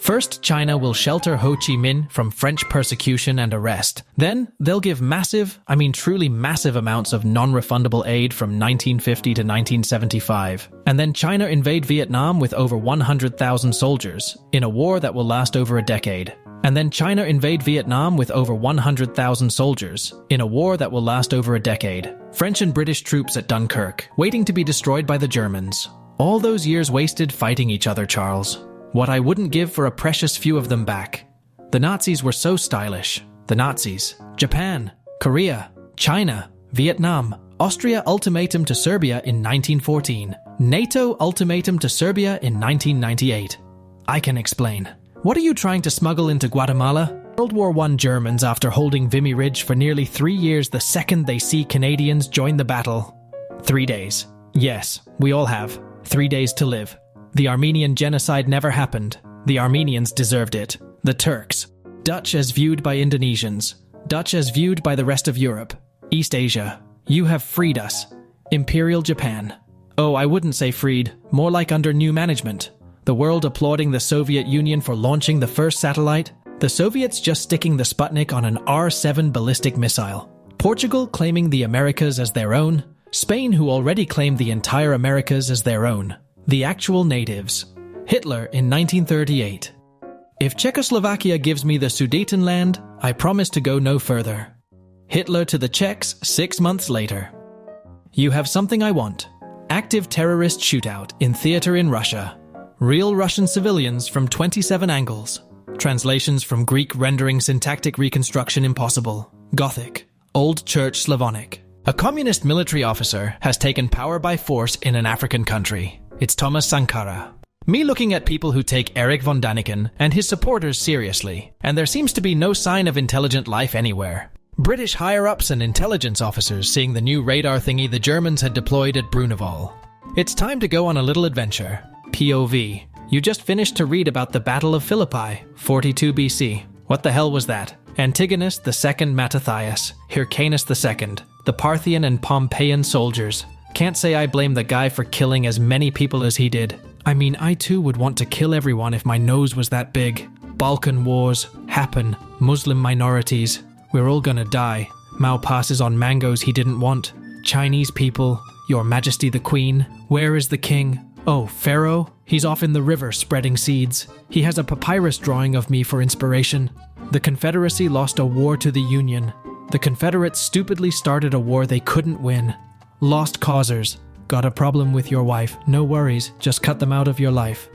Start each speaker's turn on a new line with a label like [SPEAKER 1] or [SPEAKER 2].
[SPEAKER 1] First, China will shelter Ho Chi Minh from French persecution and arrest. Then, they'll give massive, truly massive amounts of non-refundable aid from 1950 to 1975. And then China invade Vietnam with over 100,000 soldiers, in a war that will last over a decade. And then China invade Vietnam with over 100,000 soldiers, in a war that will last over a decade. French and British troops at Dunkirk, waiting to be destroyed by the Germans. All those years wasted fighting each other, Charles. What I wouldn't give for a precious few of them back. The Nazis were so stylish. The Nazis. Japan, Korea, China, Vietnam, Austria ultimatum to Serbia in 1914. NATO ultimatum to Serbia in 1998. I can explain. What are you trying to smuggle into Guatemala? World War I Germans after holding Vimy Ridge for nearly 3 years the second they see Canadians join the battle. 3 days. Yes, we all have. 3 days to live. The Armenian genocide never happened. The Armenians deserved it. The Turks. Dutch as viewed by Indonesians. Dutch as viewed by the rest of Europe. East Asia. You have freed us. Imperial Japan. Oh, I wouldn't say freed. More like under new management. The world applauding the Soviet Union for launching the first satellite. The Soviets just sticking the Sputnik on an R-7 ballistic missile. Portugal claiming the Americas as their own. Spain, who already claimed the entire Americas as their own. The actual natives. Hitler in 1938. If Czechoslovakia gives me the Sudetenland, I promise to go no further. Hitler to the Czechs 6 months later. You have something I want. Active terrorist shootout in theater in Russia. Real Russian civilians from 27 angles. Translations from Greek rendering syntactic reconstruction impossible. Gothic. Old Church Slavonic. A communist military officer has taken power by force in an African country. It's Thomas Sankara. Me looking at people who take Eric von Daniken and his supporters seriously, and there seems to be no sign of intelligent life anywhere. British higher-ups and intelligence officers seeing the new radar thingy the Germans had deployed at Bruneval. It's time to go on a little adventure. POV. You just finished to read about the Battle of Philippi, 42 BC. What the hell was that? Antigonus II Mattathias, Hyrcanus II, the Parthian and Pompeian soldiers. Can't say I blame the guy for killing as many people as he did. I mean, I too would want to kill everyone if my nose was that big. Balkan wars happen. Muslim minorities. We're all gonna die. Mao passes on mangoes he didn't want. Chinese people. Your Majesty the Queen. Where is the king? Oh, Pharaoh? He's off in the river spreading seeds. He has a papyrus drawing of me for inspiration. The Confederacy lost a war to the Union. The Confederates stupidly started a war they couldn't win. Lost causers. Got a problem with your wife? No worries, just cut them out of your life.